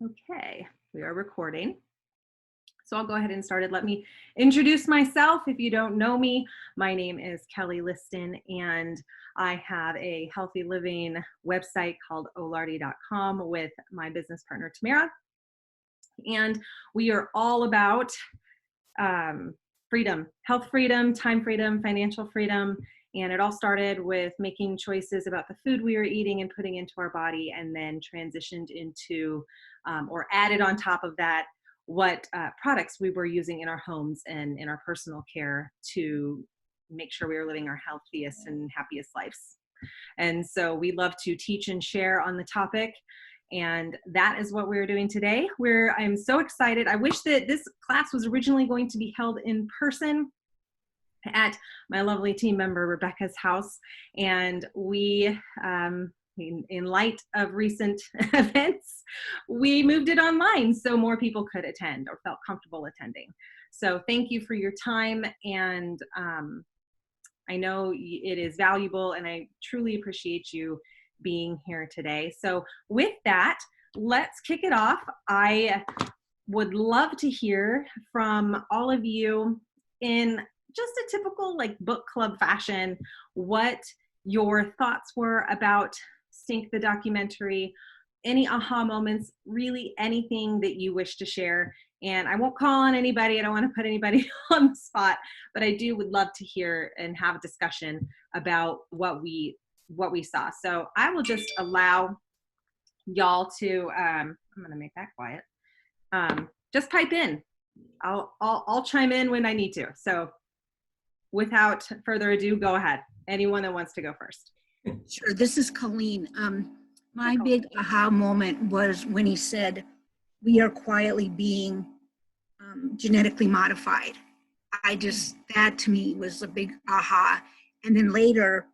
Okay, we are recording. So I'll go ahead and start it. Let me introduce myself. If you don't know me, my name is Kelly Liston, and I have a healthy living website called olardy.com with my business partner, Tamara. And we are all about freedom, health freedom, time freedom, financial freedom. And it all started with making choices about the food we were eating and putting into our body, and then transitioned into or added on top of that what products we were using in our homes and in our personal care to make sure we were living our healthiest and happiest lives. And so we love to teach and share on the topic. And that is what we're doing today. I'm so excited. I wish that this class was originally going to be held in person at my lovely team member Rebecca's house. And we, in light of recent events, we moved it online so more people could attend or felt comfortable attending. So thank you for your time. And I know it is valuable, and I truly appreciate you being here today. So with that, let's kick it off. I would love to hear from all of you in just a typical like book club fashion, what your thoughts were about Stink the documentary, any aha moments, really anything that you wish to share. And I won't call on anybody. I don't want to put anybody on the spot, but I would love to hear and have a discussion about what we saw. So I will just allow y'all to, I'm going to make that quiet. Just pipe in. I'll chime in when I need to. So without further ado, go ahead. Anyone that wants to go first. Sure. This is Colleen. My big aha moment was when he said, we are quietly being genetically modified. That to me was a big aha. And then later,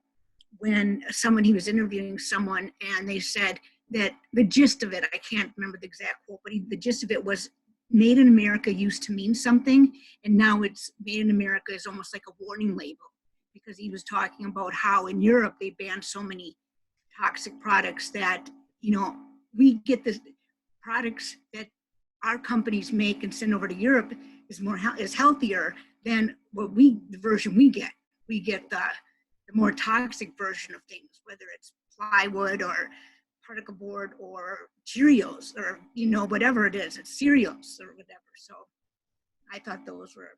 when he was interviewing someone and they said that the gist of it, I can't remember the exact quote, but the gist of it was made in America used to mean something, and now it's made in America is almost like a warning label, because he was talking about how in Europe they banned so many toxic products that, we get the products that our companies make and send over to Europe is healthier than the version we get. We get the more toxic version of things, whether it's plywood or particle board or Cheerios or, whatever it is, it's cereals or whatever. So I thought those were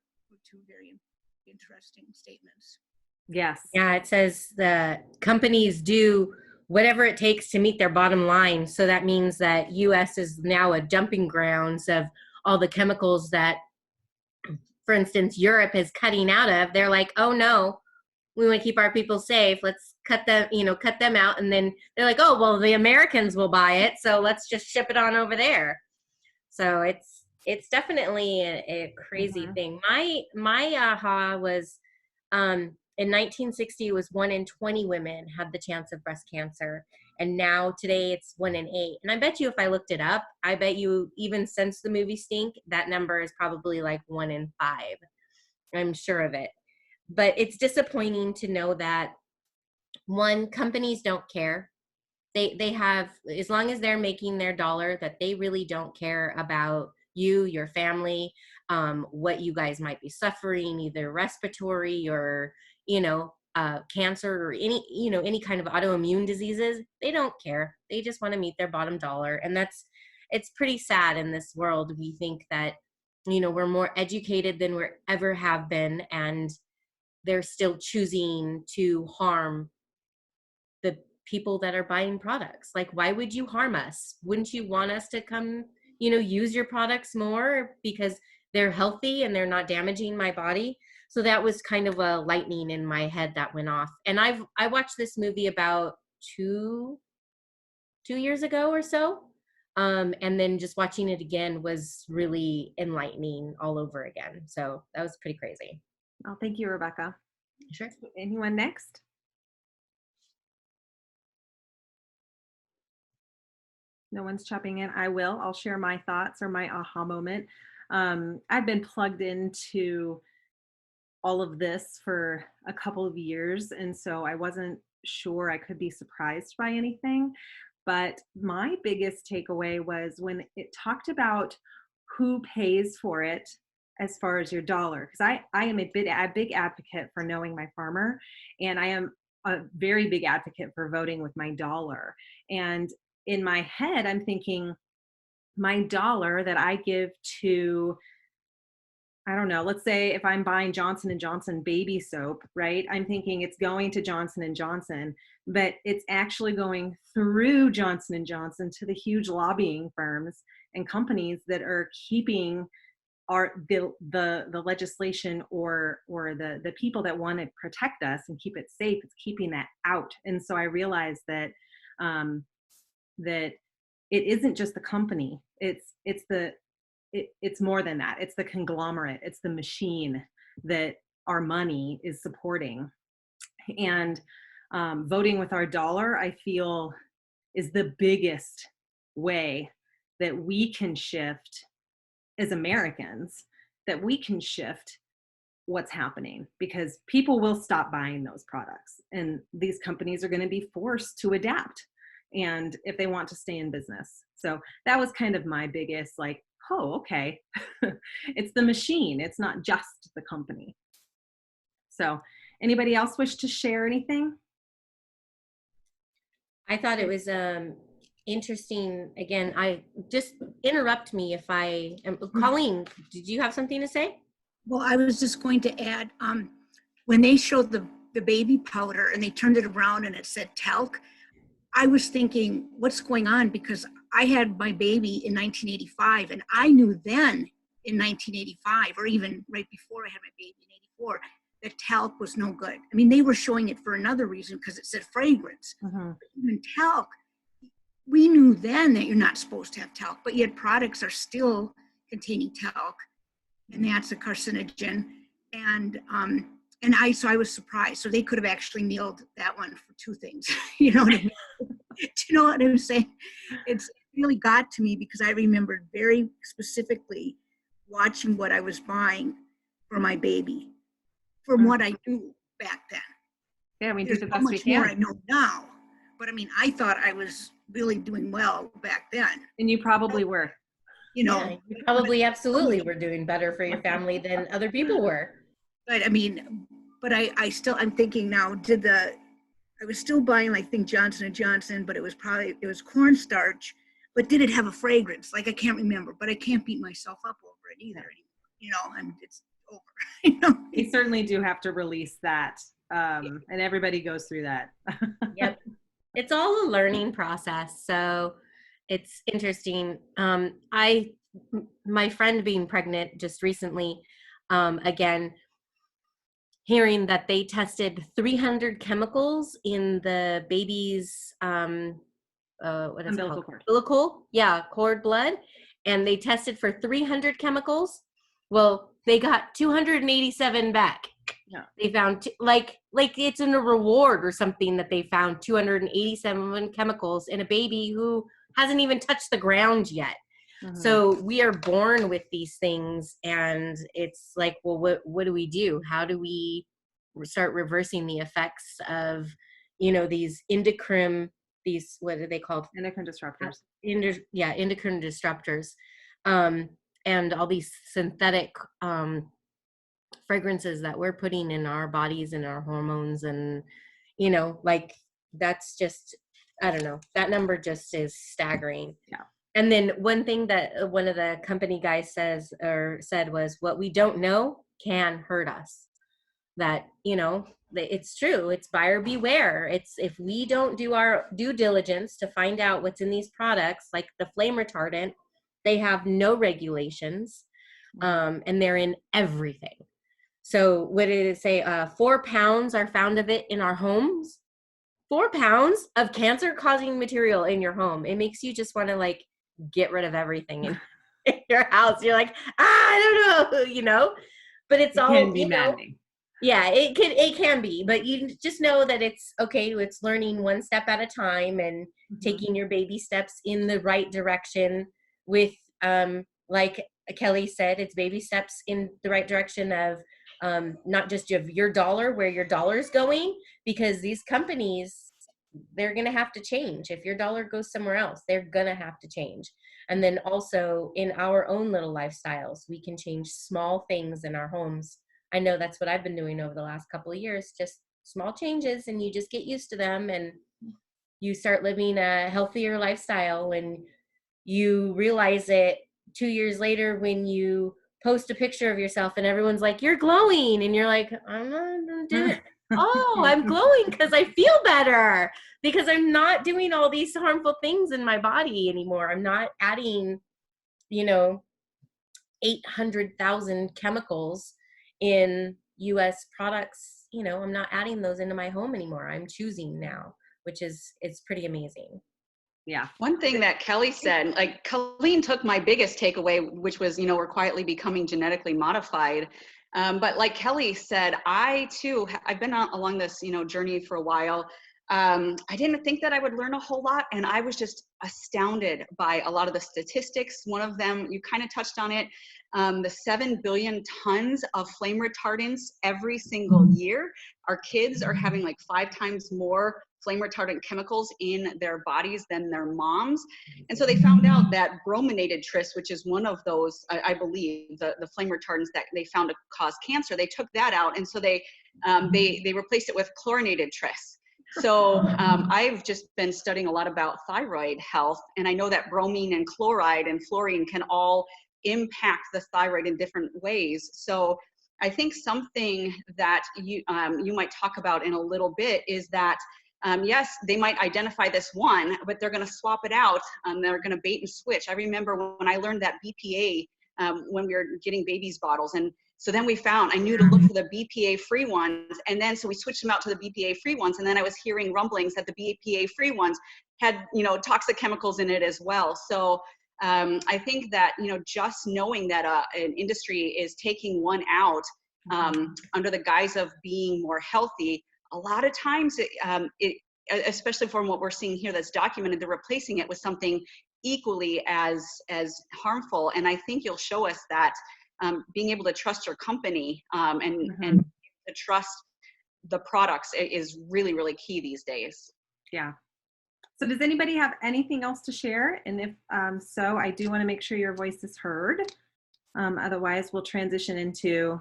two very interesting statements. Yes. Yeah, it says the companies do whatever it takes to meet their bottom line. So that means that US is now a dumping grounds of all the chemicals that, for instance, Europe is cutting out of. They're like, oh no, we want to keep our people safe. Let's cut them out. And then they're like, oh, well, the Americans will buy it, so let's just ship it on over there. So it's definitely a crazy thing. My aha was, in 1960, it was 1 in 20 women had the chance of breast cancer. And now today it's 1 in 8. And I bet you if I looked it up, I bet you even since the movie Stink, that number is probably like 1 in 5. I'm sure of it. But it's disappointing to know that, one, companies don't care. They have, as long as they're making their dollar, that they really don't care about you, your family, what you guys might be suffering, either respiratory or, cancer or any kind of autoimmune diseases. They don't care. They just want to meet their bottom dollar. And it's pretty sad in this world. We think that, we're more educated than we ever have been, and they're still choosing to harm the people that are buying products. Like, why would you harm us? Wouldn't you want us to come, use your products more because they're healthy and they're not damaging my body? So that was kind of a lightning in my head that went off. And I watched this movie about two years ago or so. And then just watching it again was really enlightening all over again. So that was pretty crazy. Oh, thank you, Rebecca. Sure. Anyone next? No one's chopping in. I'll share my thoughts or my aha moment. I've been plugged into all of this for a couple of years, and so I wasn't sure I could be surprised by anything. But my biggest takeaway was when it talked about who pays for it as far as your dollar. Because I am a big advocate for knowing my farmer, and I am a very big advocate for voting with my dollar. And in my head, I'm thinking my dollar that I give to, I don't know, let's say if I'm buying Johnson and Johnson baby soap, right? I'm thinking it's going to Johnson and Johnson, but it's actually going through Johnson and Johnson to the huge lobbying firms and companies that are keeping the legislation or the people that want to protect us and keep it safe. It's keeping that out. And so I realized that that it isn't just the company. It's more than that. It's the conglomerate. It's the machine that our money is supporting. And voting with our dollar, I feel, is the biggest way that we can shift as Americans, that we can shift what's happening, because people will stop buying those products and these companies are going to be forced to adapt, and if they want to stay in business. So that was kind of my biggest, like, oh, okay. It's the machine, it's not just the company. So anybody else wish to share anything? I thought it was interesting. Again, I just interrupt me if I am. Colleen, did you have something to say? Well, I was just going to add, when they showed the baby powder and they turned it around and it said talc, I was thinking, what's going on? Because I had my baby in 1985, and I knew then in 1985, or even right before I had my baby in 84, that talc was no good. I mean, they were showing it for another reason because it said fragrance. Mm-hmm. Even talc, we knew then that you're not supposed to have talc, but yet products are still containing talc, and that's a carcinogen. So I was surprised. So they could have actually nailed that one for two things. You know what I mean? Do you know what I'm saying? It's really got to me because I remembered very specifically watching what I was buying for my baby from what I knew back then. Yeah, we do the There's best so we much more I can. know now, but I mean, I thought I was really doing well back then. And you probably were. You know, Yeah, you probably absolutely were doing better for your family than other people were. but I mean, but I'm thinking now, I was still buying, like, think Johnson & Johnson, but it was cornstarch, but did it have a fragrance? Like, I can't remember, but I can't beat myself up over it either. You know, it's over. You know? We certainly do have to release that. And everybody goes through that. Yep. It's all a learning process. So it's interesting. My friend being pregnant just recently, again, hearing that they tested 300 chemicals in the baby's what is it called? Umbilical cord blood, and they tested for 300 chemicals. Well, they got 287 back. Yeah. They found like it's in a reward or something that they found 287 chemicals in a baby who hasn't even touched the ground yet. Mm-hmm. So we are born with these things, and it's like, well, what do we do? How do we start reversing the effects of, these endocrine, what are they called? Endocrine disruptors. Endocrine disruptors, and all these synthetic fragrances that we're putting in our bodies and our hormones, and like, that's just, I don't know, that number just is staggering. Yeah. And then one thing that one of the company guys said was, what we don't know can hurt us. That, it's true. It's buyer beware. It's, if we don't do our due diligence to find out what's in these products, like the flame retardant, they have no regulations, and they're in everything. So what did it say? 4 pounds are found of it in our homes. 4 pounds of cancer-causing material in your home. It makes you just want to, like, get rid of everything in your house. You're like, I don't know, but it's all, can be maddening. Yeah, it can be, but you just know that it's okay. It's learning one step at a time, and taking your baby steps in the right direction with, like Kelly said, it's baby steps in the right direction of, not just of your dollar, where your dollar is going, because these companies, they're going to have to change. If your dollar goes somewhere else, they're going to have to change. And then also in our own little lifestyles, we can change small things in our homes. I know that's what I've been doing over the last couple of years, just small changes, and you just get used to them, and you start living a healthier lifestyle, and you realize it 2 years later when you post a picture of yourself and everyone's like, you're glowing, and you're like, I'm not doing it. Oh, I'm glowing because I feel better, because I'm not doing all these harmful things in my body anymore. I'm not adding, 800,000 chemicals in US products. I'm not adding those into my home anymore. I'm choosing now, it's pretty amazing. Yeah. One thing that Kelly said, like Colleen took my biggest takeaway, which was, we're quietly becoming genetically modified. But like Kelly said, I too, I've been along this, journey for a while. I didn't think that I would learn a whole lot, and I was just astounded by a lot of the statistics. One of them, you kind of touched on it, the 7 billion tons of flame retardants every single year. Our kids are having like 5 times more flame retardant chemicals in their bodies than their moms. And so they found out that brominated tris, which is one of those, I believe, the flame retardants that they found to cause cancer, they took that out, and so they replaced it with chlorinated tris. So I've just been studying a lot about thyroid health, and I know that bromine and chloride and fluorine can all impact the thyroid in different ways. So I think something that you might talk about in a little bit is that yes, they might identify this one, but they're going to swap it out. They're going to bait and switch. I remember when I learned that BPA when we were getting babies bottles, and so then I knew to look for the BPA-free ones, and then so we switched them out to the BPA-free ones, and then I was hearing rumblings that the BPA-free ones had, toxic chemicals in it as well. So I think that, just knowing that an industry is taking one out under the guise of being more healthy, a lot of times it, especially from what we're seeing here that's documented, they're replacing it with something equally as harmful. And I think you'll show us that being able to trust your company and to trust the products is really, really key these days. Yeah. So does anybody have anything else to share? And if so, I do want to make sure your voice is heard. Otherwise, we'll transition into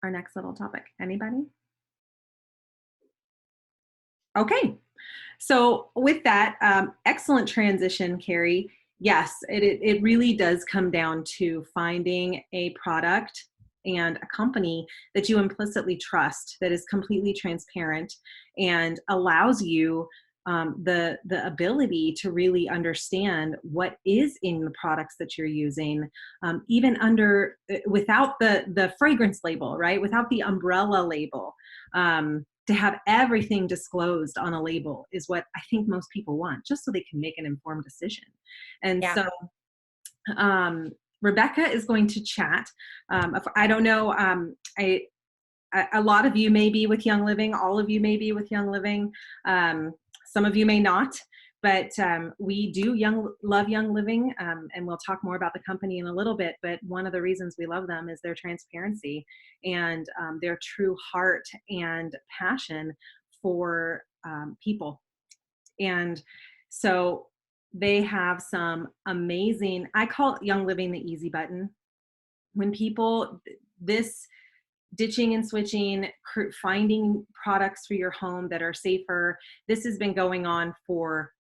our next little topic. Anybody? Okay. So with that, excellent transition, Carrie. Yes, it really does come down to finding a product and a company that you implicitly trust, that is completely transparent and allows you the ability to really understand what is in the products that you're using, even without the fragrance label, right? Without the umbrella label. To have everything disclosed on a label is what I think most people want, just so they can make an informed decision. And so Rebecca is going to chat. I don't know, a lot of you may be with Young Living, all of you may be with Young Living. Some of you may not, but we do love Young Living, and we'll talk more about the company in a little bit. But one of the reasons we love them is their transparency and their true heart and passion for people. And so they have some amazing, I call Young Living the easy button. When people, this ditching and switching, finding products for your home that are safer, this has been going on for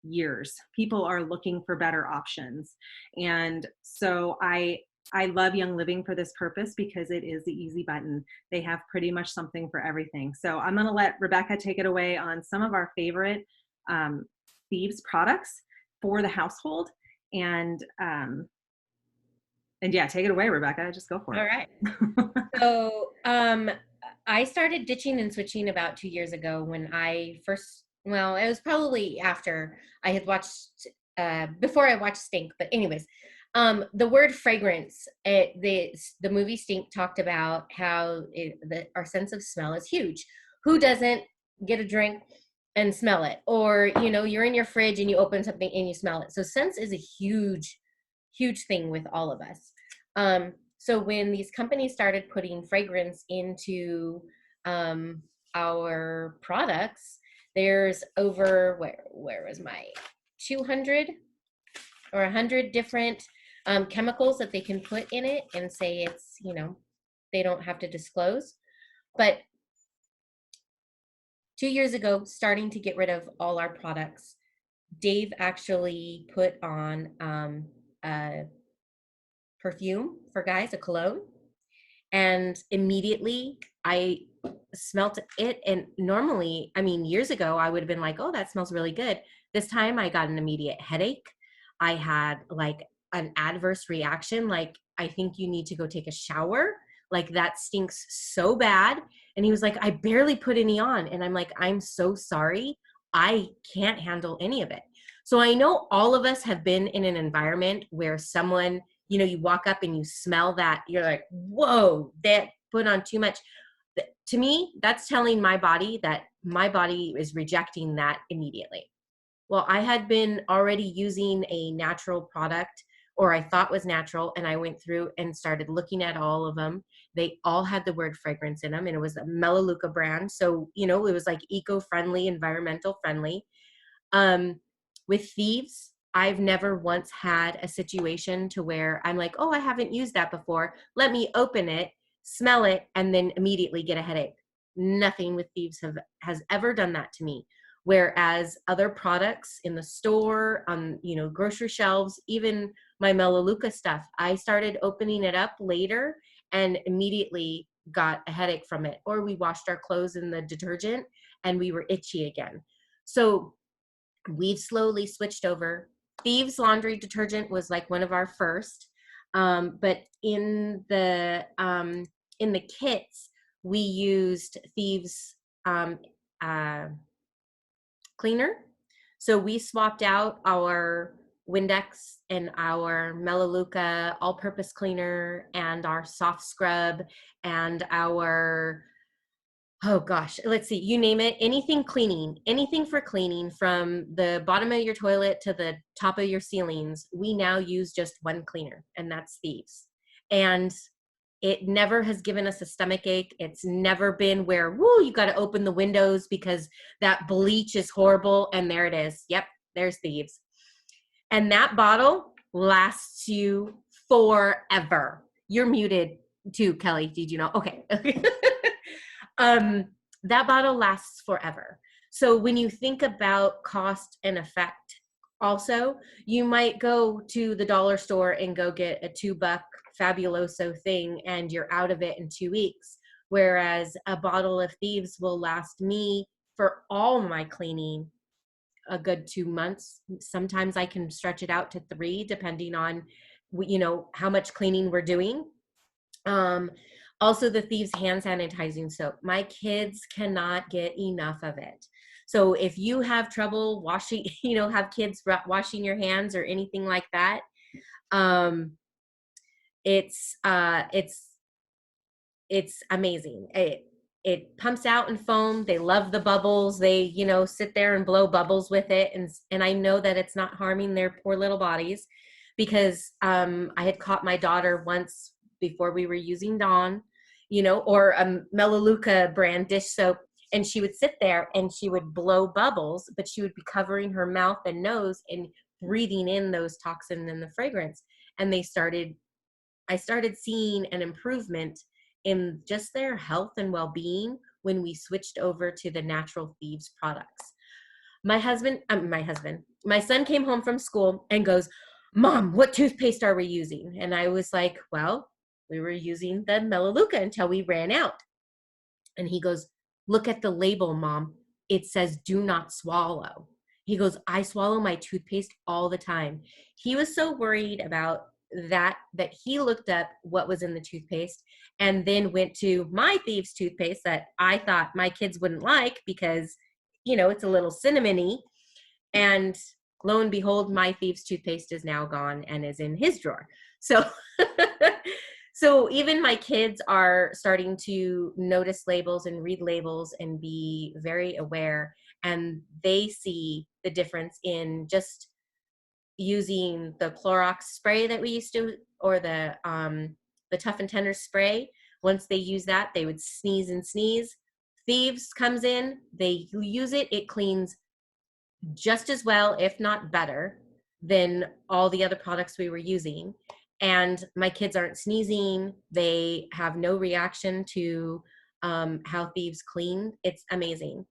years. People are looking for better options. And so I love Young Living for this purpose, because it is the easy button. They have pretty much something for everything. So I'm going to let Rebecca take it away on some of our favorite Thieves products for the household. And yeah, take it away, Rebecca. Just go for it. All right. So I started ditching and switching about 2 years ago when I first, well, it was probably after I had watched, before I watched Stink, but anyways, the word fragrance, the movie Stink talked about how our sense of smell is huge. Who doesn't get a drink and smell it? Or, you're in your fridge and you open something and you smell it. So sense is a huge, huge thing with all of us. So when these companies started putting fragrance into our products, There's over, where was my 200 or 100 different chemicals that they can put in it and say it's, you know, they don't have to disclose. But 2 years ago, starting to get rid of all our products, Dave actually put on a perfume for guys, a cologne, and immediately I smelt it. And normally, I mean, years ago, I would have been like, oh, that smells really good. This time I got an immediate headache. I had like an adverse reaction, like, I think you need to go take a shower. Like, that stinks so bad. And he was like, I barely put any on. And I'm like, I'm so sorry. I can't handle any of it. So I know all of us have been in an environment where someone, you know, you walk up and you smell that, you're like, whoa, that put on too much. To me, that's telling my body that my body is rejecting that immediately. Well, I had been already using a natural product, or I thought was natural, and I went through and started looking at all of them. They all had the word fragrance in them, and it was a Melaleuca brand. So, you know, it was like eco-friendly, environmental friendly. With Thieves, I've never once had a situation to where I'm like, oh, I haven't used that before. Let me open it, smell it, and then immediately get a headache. Nothing with Thieves has ever done that to me. Whereas other products in the store, on, you know, grocery shelves, even my Melaleuca stuff, I started opening it up later and immediately got a headache from it. Or we washed our clothes in the detergent and we were itchy again. So we've slowly switched over. Thieves laundry detergent was like one of our first, but in the kits we used Thieves uh, cleaner. So we swapped out our Windex and our Melaleuca all-purpose cleaner and our soft scrub and our, oh gosh, let's see, you name it, anything cleaning, anything for cleaning, from the bottom of your toilet to the top of your ceilings, we now use just one cleaner, and that's Thieves. And it never has given us a stomach ache. It's never been where, woo, you got to open the windows because that bleach is horrible. And there it is. Yep, there's Thieves. And that bottle lasts you forever. You're muted too, Kelly. Did you know? Okay. That bottle lasts forever. So when you think about cost and effect, also, you might go to the dollar store and go get a $2 Fabuloso thing and you're out of it in 2 weeks. Whereas a bottle of Thieves will last me for all my cleaning a good 2 months. Sometimes I can stretch it out to 3, depending on, you know, how much cleaning we're doing. Also the Thieves hand sanitizing soap. My kids cannot get enough of it. So if you have trouble washing, you know, have kids washing your hands or anything like that, it's amazing. It pumps out in foam. They love the bubbles. They, you know, sit there and blow bubbles with it. And I know that it's not harming their poor little bodies, because I had caught my daughter once before we were using Dawn, you know, or a Melaleuca brand dish soap. And she would sit there and she would blow bubbles, but she would be covering her mouth and nose and breathing in those toxins and the fragrance. And I started seeing an improvement in just their health and well-being when we switched over to the natural Thieves products. My son came home from school and goes, Mom, what toothpaste are we using? And I was like, well, we were using the Melaleuca until we ran out. And he goes, look at the label, Mom. It says do not swallow. He goes, I swallow my toothpaste all the time. He was so worried about that he looked up what was in the toothpaste and then went to my Thieves toothpaste that I thought my kids wouldn't like because, you know, it's a little cinnamony. And lo and behold, my Thieves toothpaste is now gone and is in his drawer. So so even my kids are starting to notice labels and read labels and be very aware, and they see the difference in just using the Clorox spray that we used to, or the Tough and Tender spray. Once they use that, they would sneeze and sneeze. Thieves comes in, they use it, it cleans just as well, if not better, than all the other products we were using. And my kids aren't sneezing. They have no reaction to how Thieves clean. It's amazing.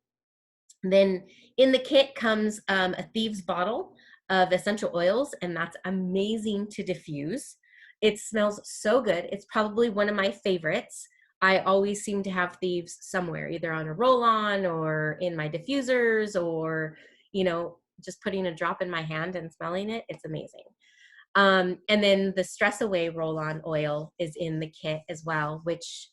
Then in the kit comes a Thieves bottle of essential oils, and that's amazing to diffuse. It smells so good. It's probably one of my favorites. I always seem to have Thieves somewhere, either on a roll-on or in my diffusers, or, you know, just putting a drop in my hand and smelling it. It's amazing. And then the Stress Away roll-on oil is in the kit as well, which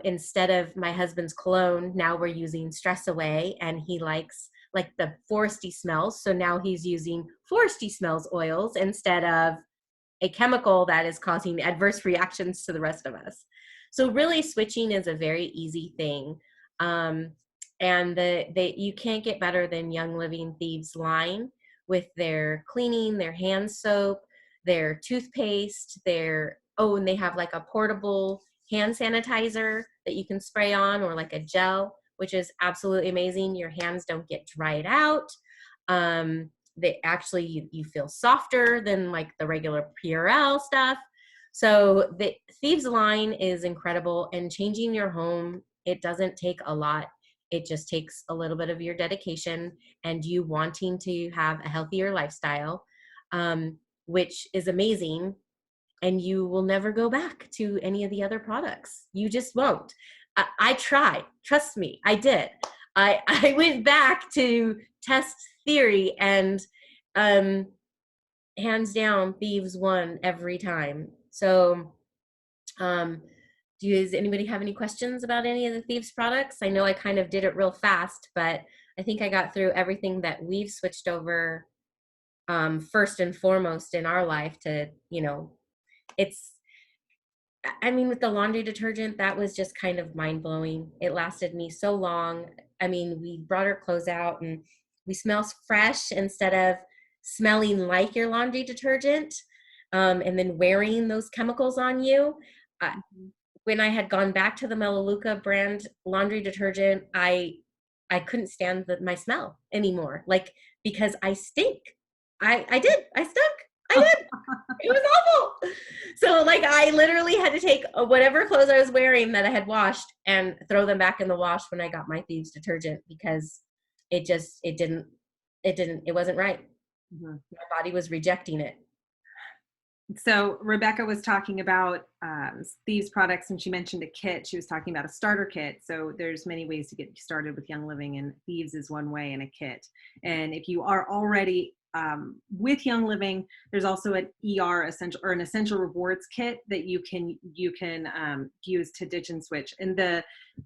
instead of my husband's cologne, now we're using Stress Away, and he likes like the foresty smells. So now he's using foresty smells oils instead of a chemical that is causing adverse reactions to the rest of us. So really switching is a very easy thing. And you can't get better than Young Living Thieves line with their cleaning, their hand soap, their toothpaste, and they have like a portable hand sanitizer that you can spray on, or like a gel, which is absolutely amazing. Your hands don't get dried out. They actually, you feel softer than like the regular Purell stuff. So the Thieves line is incredible, and changing your home, it doesn't take a lot. It just takes a little bit of your dedication and you wanting to have a healthier lifestyle, which is amazing. And you will never go back to any of the other products. You just won't. I tried. Trust me, I did. I went back to test theory, and hands down, Thieves won every time. So does anybody have any questions about any of the Thieves products? I know I kind of did it real fast, but I think I got through everything that we've switched over first and foremost in our life to, you know, I mean, with the laundry detergent, that was just kind of mind blowing. It lasted me so long. I mean, we brought our clothes out and we smell fresh instead of smelling like your laundry detergent, and then wearing those chemicals on you. When I had gone back to the Melaleuca brand laundry detergent, I couldn't stand my smell anymore, like, because I stink. I stunk. I did. It was awful. So like I literally had to take whatever clothes I was wearing that I had washed and throw them back in the wash when I got my Thieves detergent, because it wasn't right. Mm-hmm. My body was rejecting it. So Rebecca was talking about Thieves products, and she mentioned a kit. She was talking about a starter kit. So there's many ways to get started with Young Living, and Thieves is one way in a kit. And if you are already with Young Living, there's also an an essential rewards kit that you can use to ditch and switch. And the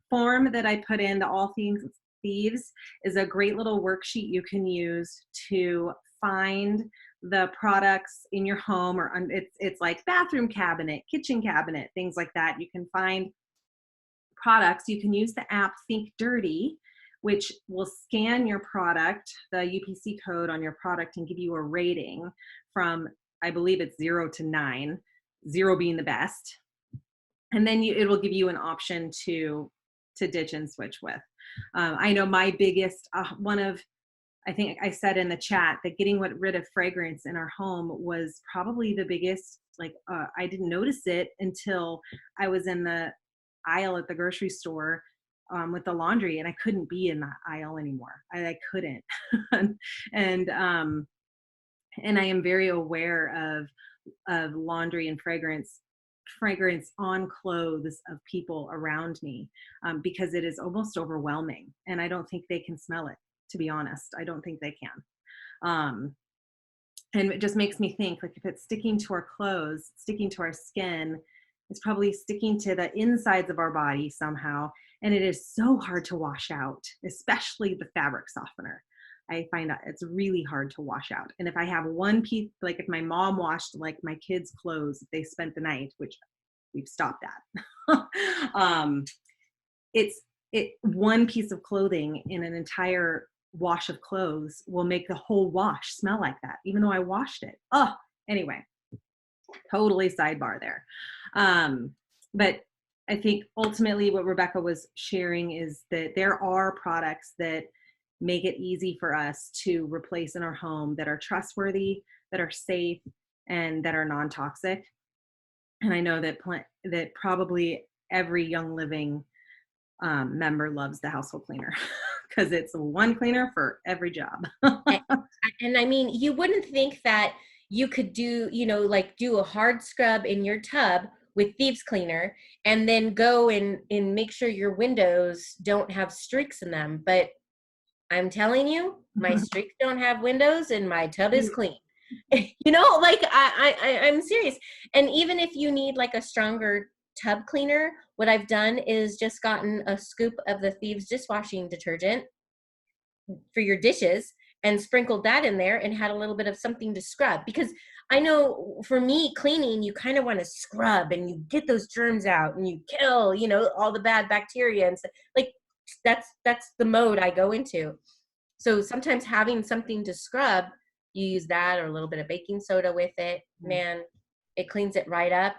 form that I put in, the All Things Thieves, is a great little worksheet you can use to find the products in your home, or it's like bathroom cabinet, kitchen cabinet, things like that. You can find products. You can use the app Think Dirty, which will scan your product, the UPC code on your product, and give you a rating from, I believe it's 0 to 9, 0 being the best. And then it will give you an option to ditch and switch with. I know my biggest, I think I said in the chat that getting rid of fragrance in our home was probably the biggest, I didn't notice it until I was in the aisle at the grocery store with the laundry, and I couldn't be in that aisle anymore. I couldn't. and I am very aware of laundry and fragrance on clothes of people around me, because it is almost overwhelming, and I don't think they can smell it. To be honest, I don't think they can. And it just makes me think, like, if it's sticking to our clothes, sticking to our skin, it's probably sticking to the insides of our body somehow. And it is so hard to wash out, especially the fabric softener. I find that it's really hard to wash out. And if I have one piece, like if my mom washed like my kids' clothes, if they spent the night, which we've stopped that, one piece of clothing in an entire wash of clothes will make the whole wash smell like that, even though I washed it. Anyway, totally sidebar there. But I think ultimately what Rebecca was sharing is that there are products that make it easy for us to replace in our home that are trustworthy, that are safe, and that are non-toxic. And I know that that probably every Young Living member loves the household cleaner because it's one cleaner for every job. And I mean, you wouldn't think that you could do, like do a hard scrub in your tub with thieves cleaner and then go and make sure your windows don't have streaks in them. But I'm telling you, my streaks don't have windows and my tub is clean. Like I'm serious. And even if you need like a stronger tub cleaner, what I've done is just gotten a scoop of the Thieves dishwashing detergent for your dishes and sprinkled that in there and had a little bit of something to scrub. Because I know for me, cleaning, you kind of want to scrub and you get those germs out and you kill, all the bad bacteria and stuff. Like that's the mode I go into. So sometimes having something to scrub, you use that or a little bit of baking soda with it. Man, it cleans it right up.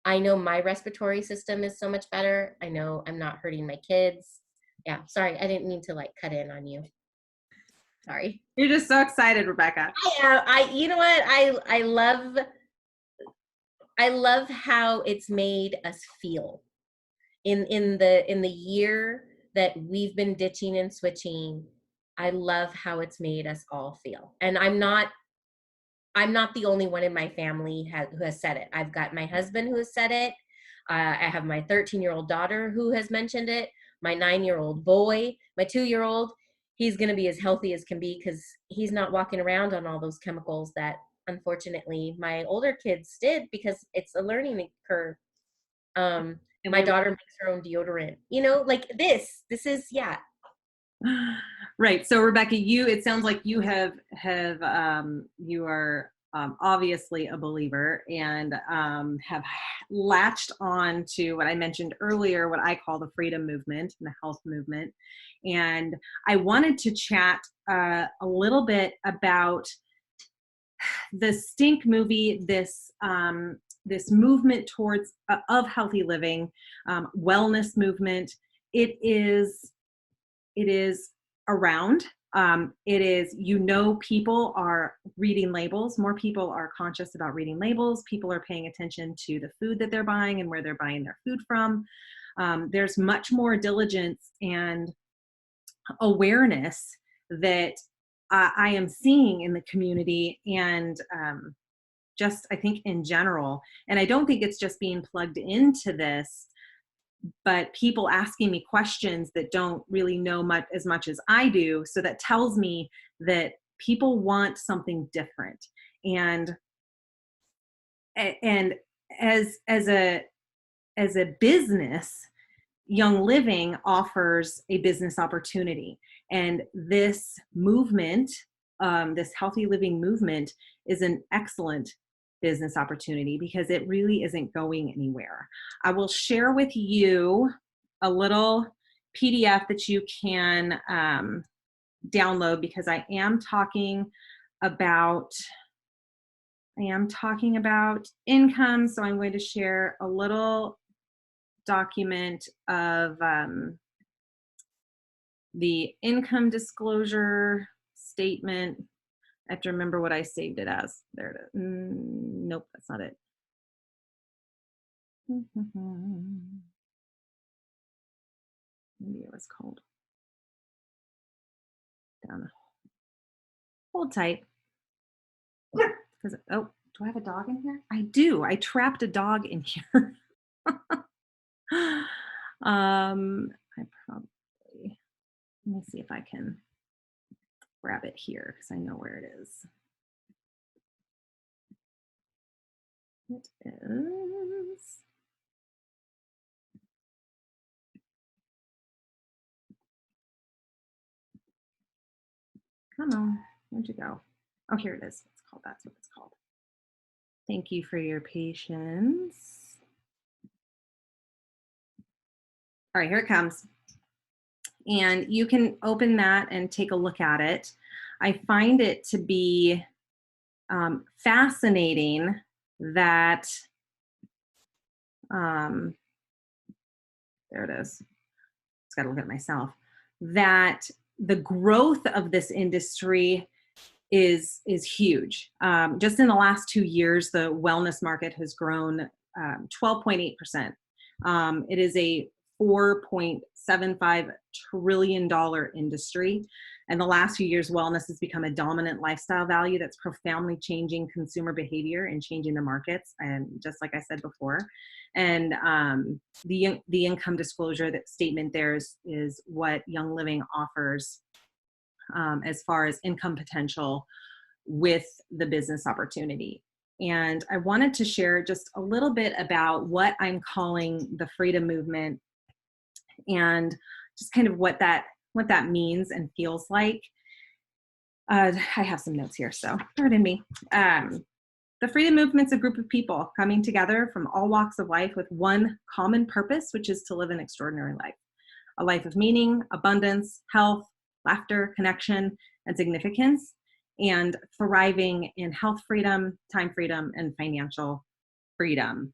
I know my respiratory system is so much better. I know I'm not hurting my kids. Yeah, sorry, I didn't mean to like cut in on you. Sorry. You're just so excited, Rebecca. You know what? I love how it's made us feel in the year that we've been ditching and switching. I love how it's made us all feel. And I'm not the only one in my family who has said it. I've got my husband who has said it. I have my 13-year-old daughter who has mentioned it. My 9-year-old boy, my 2-year-old, he's going to be as healthy as can be because he's not walking around on all those chemicals that unfortunately my older kids did because it's a learning curve. My daughter makes her own deodorant, like this is, yeah. Right. So Rebecca, it sounds like you you are obviously a believer and have latched on to what I mentioned earlier, what I call the freedom movement and the health movement. And I wanted to chat a little bit about the Stink movie, this movement towards of healthy living, wellness movement. It is around. It is, people are reading labels. More people are conscious about reading labels. People are paying attention to the food that they're buying and where they're buying their food from. There's much more diligence and awareness that I am seeing in the community and just, I think, in general. And I don't think it's just being plugged into this, but people asking me questions that don't really know as much as I do. So that tells me that people want something different. And as a business, Young Living offers a business opportunity. And this movement, this healthy living movement, is an excellent business opportunity because it really isn't going anywhere. I will share with you a little PDF that you can download because I am talking about income. So I'm going to share a little document of the income disclosure statement. I have to remember what I saved it as. There it is. Nope, that's not it. Maybe it was cold. Down. Hold tight. Because do I have a dog in here? I do. I trapped a dog in here. I probably, let me see if I can grab it here because I know where it is. It is. Come on, where'd you go? Oh, here it is. It's called, that's what it's called. Thank you for your patience. All right, here it comes. And you can open that and take a look at it. I find it to be fascinating that there it is. Just got to look at myself. That the growth of this industry is huge. Just in the last 2 years, the wellness market has grown 12.8%. It is a $4.75 trillion industry. And the last few years, wellness has become a dominant lifestyle value that's profoundly changing consumer behavior and changing the markets. And just like I said before, and the income disclosure that statement there is what Young Living offers as far as income potential with the business opportunity. And I wanted to share just a little bit about what I'm calling the freedom movement and just kind of what that means and feels like. I have some notes here, so pardon me. The freedom movement's a group of people coming together from all walks of life with one common purpose, which is to live an extraordinary life. A life of meaning, abundance, health, laughter, connection, and significance, and thriving in health freedom, time freedom, and financial freedom.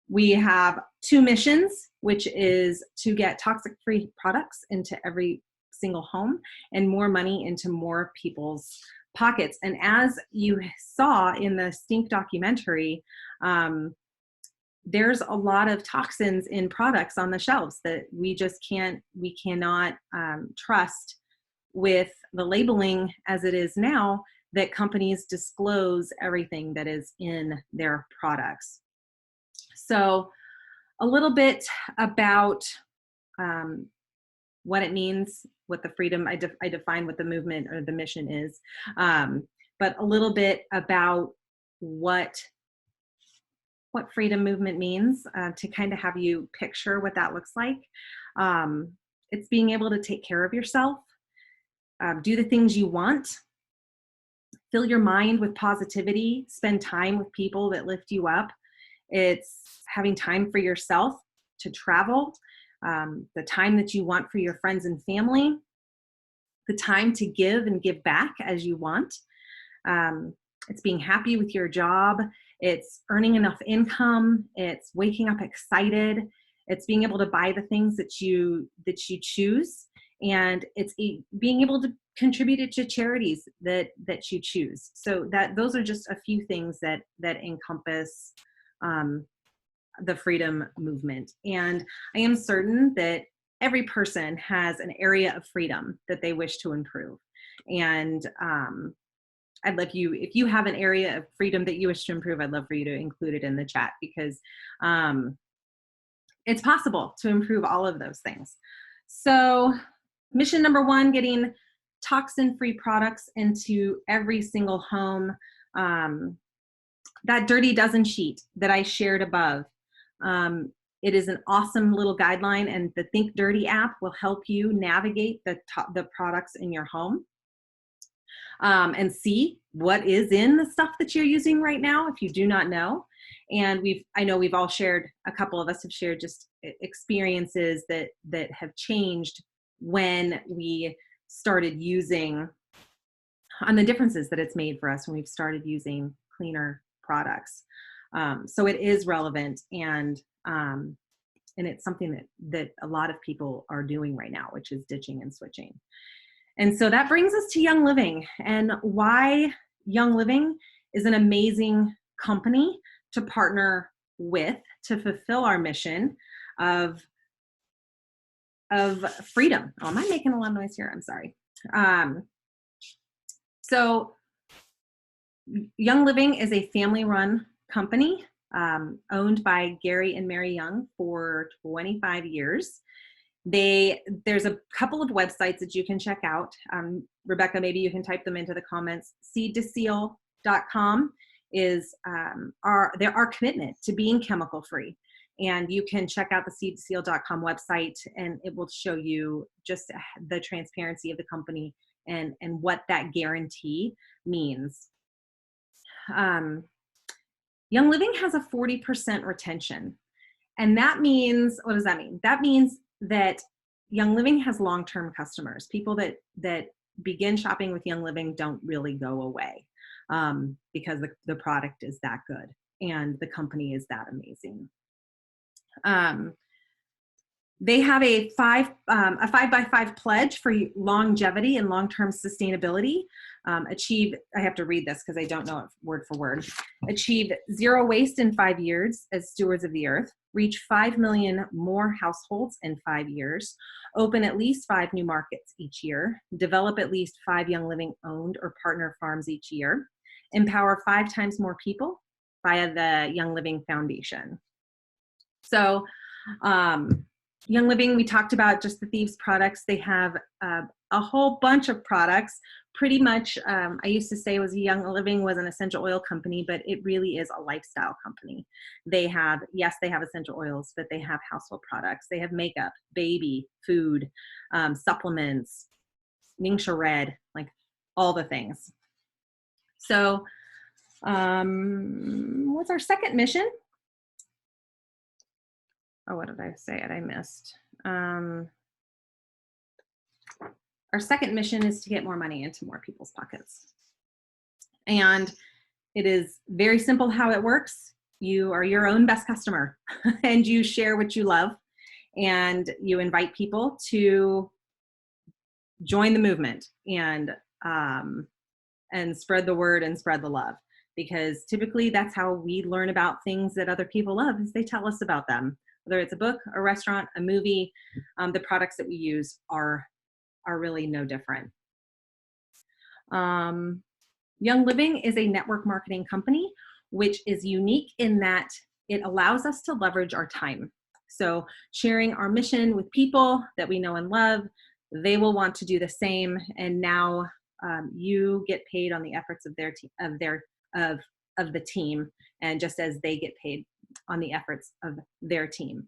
We have 2 missions, which is to get toxic-free products into every single home and more money into more people's pockets. And as you saw in the Stink documentary, there's a lot of toxins in products on the shelves that we cannot trust with the labeling as it is now, that companies disclose everything that is in their products. So a little bit about what it means, what the freedom, I define what the movement or the mission is, but a little bit about what freedom movement means, to kind of have you picture what that looks like. It's being able to take care of yourself, do the things you want, fill your mind with positivity, spend time with people that lift you up. It's having time for yourself to travel, the time that you want for your friends and family, the time to give and give back as you want. It's being happy with your job. It's earning enough income. It's waking up excited. It's being able to buy the things that you choose. And it's being able to contribute it to charities that you choose. So those are just a few things that encompass the freedom movement. And I am certain that every person has an area of freedom that they wish to improve. And I'd love you, if you have an area of freedom that you wish to improve, I'd love for you to include it in the chat, because it's possible to improve all of those things. So mission number 1, getting toxin-free products into every single home. That Dirty Dozen sheet that I shared above, it is an awesome little guideline, and the Think Dirty app will help you navigate the products in your home. And see what is in the stuff that you're using right now if you do not know. And I know we've all shared, a couple of us have shared just experiences that have changed when we started using, on the differences that it's made for us when we've started using cleaner products. So it is relevant, and it's something that a lot of people are doing right now, which is ditching and switching. And so that brings us to Young Living, and why Young Living is an amazing company to partner with to fulfill our mission of freedom. Oh, am I making a lot of noise here? I'm sorry. So Young Living is a family-run company owned by Gary and Mary Young for 25 years. There's a couple of websites that you can check out. Rebecca, maybe you can type them into the comments. seedtoseal.com is our commitment to being chemical free. And you can check out the seedtoseal.com website, and it will show you just the transparency of the company and what that guarantee means. Young Living has a 40% retention. And that means, what does that mean? That means that Young Living has long-term customers. People that begin shopping with Young Living don't really go away, because the product is that good and the company is that amazing. They have a 5x5 pledge for longevity and long-term sustainability. I have to read this because I don't know it word for word. Achieve zero waste in 5 years as stewards of the earth. Reach 5 million more households in 5 years. Open at least 5 new markets each year. Develop at least 5 Young Living owned or partner farms each year. Empower 5 times more people via the Young Living Foundation. So, Young Living, we talked about just the Thieves products. They have a whole bunch of products. Pretty much, I used to say Young Living was an essential oil company, but it really is a lifestyle company. They have essential oils, but they have household products. They have makeup, baby, food, supplements, Ningxia Red, like all the things. So what's our second mission? Oh, what did I say? I missed. Our second mission is to get more money into more people's pockets. And it is very simple how it works. You are your own best customer and you share what you love and you invite people to join the movement and spread the word and spread the love. Because typically that's how we learn about things that other people love, is they tell us about them. Whether it's a book, a restaurant, a movie, the products that we use are really no different. Young Living is a network marketing company, which is unique in that it allows us to leverage our time. So sharing our mission with people that we know and love, they will want to do the same. And now you get paid on the efforts of the team, and just as they get paid on the efforts of their team.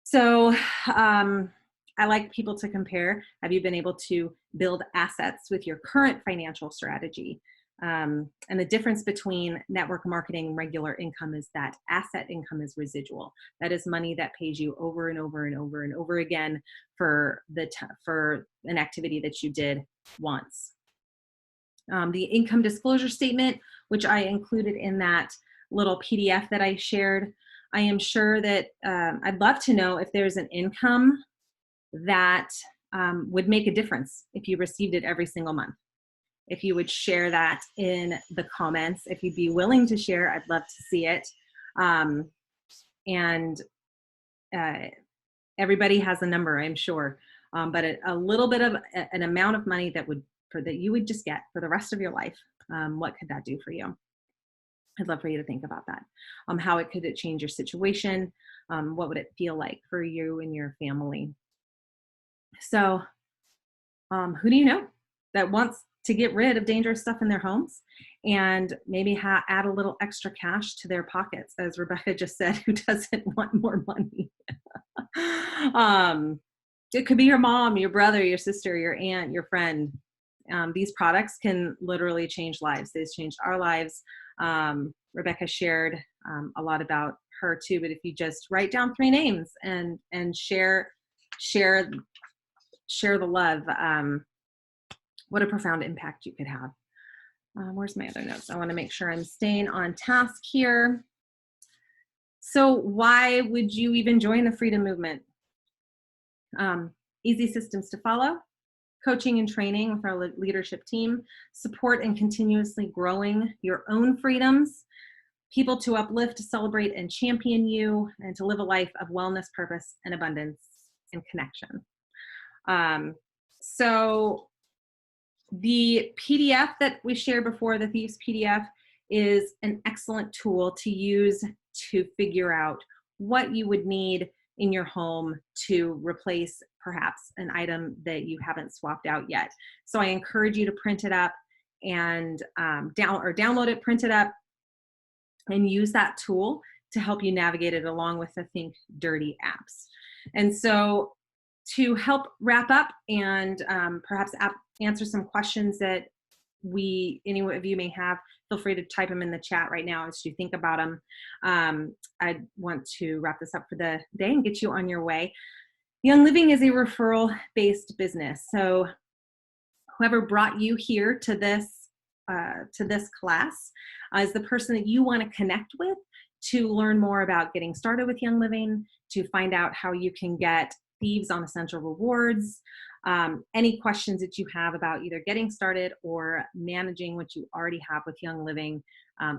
So I like people to compare. Have you been able to build assets with your current financial strategy? And the difference between network marketing and regular income is that asset income is residual. That is money that pays you over and over and over and over again for an activity that you did once. The income disclosure statement, which I included in that little PDF that I shared, I am sure that I'd love to know if there's an income that would make a difference if you received it every single month. If you would share that in the comments, if you'd be willing to share, I'd love to see it. Everybody has a number, I'm sure, but a little bit of an amount of money that you would just get for the rest of your life. What could that do for you? I'd love for you to think about that. How could it change your situation? What would it feel like for you and your family? So who do you know that wants to get rid of dangerous stuff in their homes and maybe add a little extra cash to their pockets? As Rebecca just said, who doesn't want more money? It could be your mom, your brother, your sister, your aunt, your friend. These products can literally change lives. They've changed our lives. Rebecca shared a lot about her too, but if you just write down 3 names and share the love, what a profound impact you could have. Where's my other notes? I want to make sure I'm staying on task here. So why would you even join the freedom movement? Easy systems to follow, coaching and training with our leadership team, support and continuously growing your own freedoms, people to uplift, to celebrate and champion you, and to live a life of wellness, purpose, and abundance and connection. So the PDF that we shared before, the Thieves PDF, is an excellent tool to use to figure out what you would need in your home to replace perhaps an item that you haven't swapped out yet. So I encourage you to print it up and download it, print it up, and use that tool to help you navigate it along with the Think Dirty apps. And so to help wrap up and perhaps answer some questions that any of you may have, feel free to type them in the chat right now as you think about them. I want to wrap this up for the day and get you on your way. Young Living is a referral-based business. So whoever brought you here to this class is the person that you want to connect with to learn more about getting started with Young Living, to find out how you can get Thieves on Essential Rewards, any questions that you have about either getting started or managing what you already have with Young Living,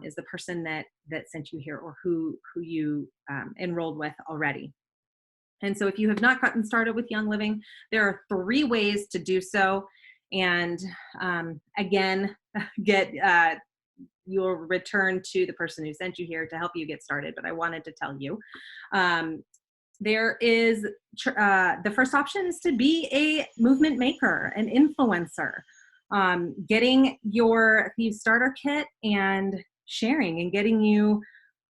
is the person that sent you here, or who you enrolled with already. And so if you have not gotten started with Young Living, there are 3 ways to do so. And again, get your return to the person who sent you here to help you get started. But I wanted to tell you, there is the first option is to be a movement maker, an influencer, getting your Thieves Starter Kit and sharing and getting you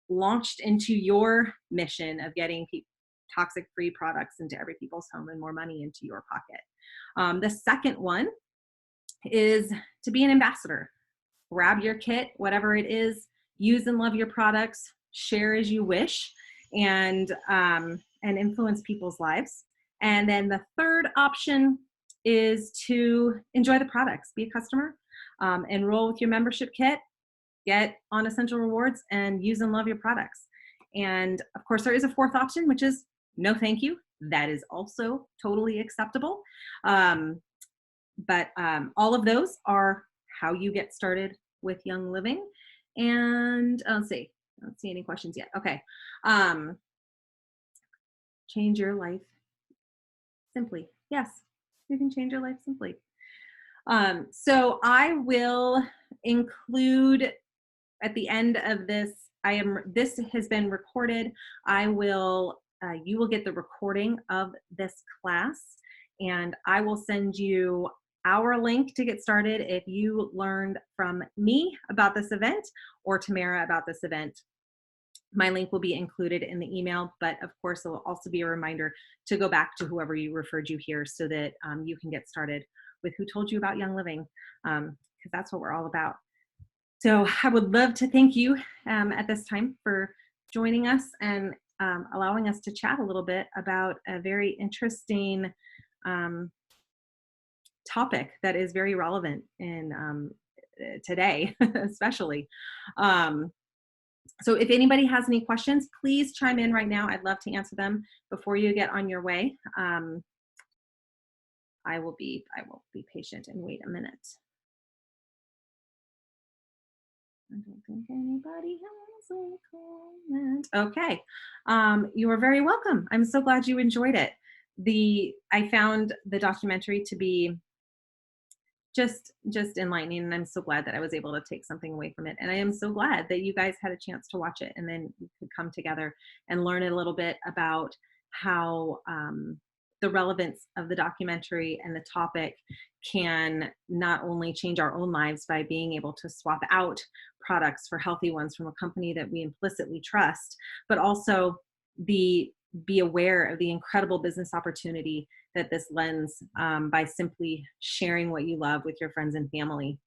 launched into your mission of getting toxic-free products into every people's home and more money into your pocket. The second one is to be an ambassador. Grab your kit, whatever it is, use and love your products, share as you wish, and influence people's lives. And then the third option is to enjoy the products, be a customer, enroll with your membership kit, get on Essential Rewards, and use and love your products. And of course, there is a fourth option, which is no thank you. That is also totally acceptable. But all of those are how you get started with Young Living. And let's see, I don't see any questions yet. Okay. Change your life simply. Yes, you can change your life simply. So I will include at the end of this, this has been recorded. You will get the recording of this class, and I will send you our link to get started if you learned from me about this event or Tamara about this event. My link will be included in the email, but of course it will also be a reminder to go back to whoever you referred you here so that you can get started with who told you about Young Living, because that's what we're all about. So I would love to thank you at this time for joining us and allowing us to chat a little bit about a very interesting topic that is very relevant in today, especially. So if anybody has any questions, please chime in right now. I'd love to answer them before you get on your way. I will be patient and wait a minute. I don't think anybody has a comment. Okay, you are very welcome. I'm so glad you enjoyed it. I found the documentary to be just enlightening, and I'm so glad that I was able to take something away from it. And I am so glad that you guys had a chance to watch it, and then you could come together and learn a little bit about how the relevance of the documentary and the topic can not only change our own lives by being able to swap out products for healthy ones from a company that we implicitly trust, but also be aware of the incredible business opportunity that this lends by simply sharing what you love with your friends and family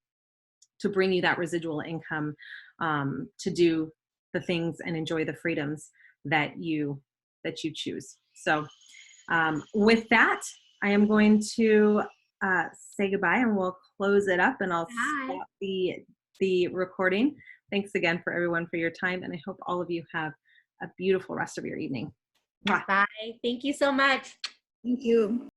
to bring you that residual income to do the things and enjoy the freedoms that you choose. So with that, I am going to say goodbye, and we'll close it up, and I'll stop the recording. Thanks again for everyone for your time, and I hope all of you have a beautiful rest of your evening. Bye. Thank you so much. Thank you.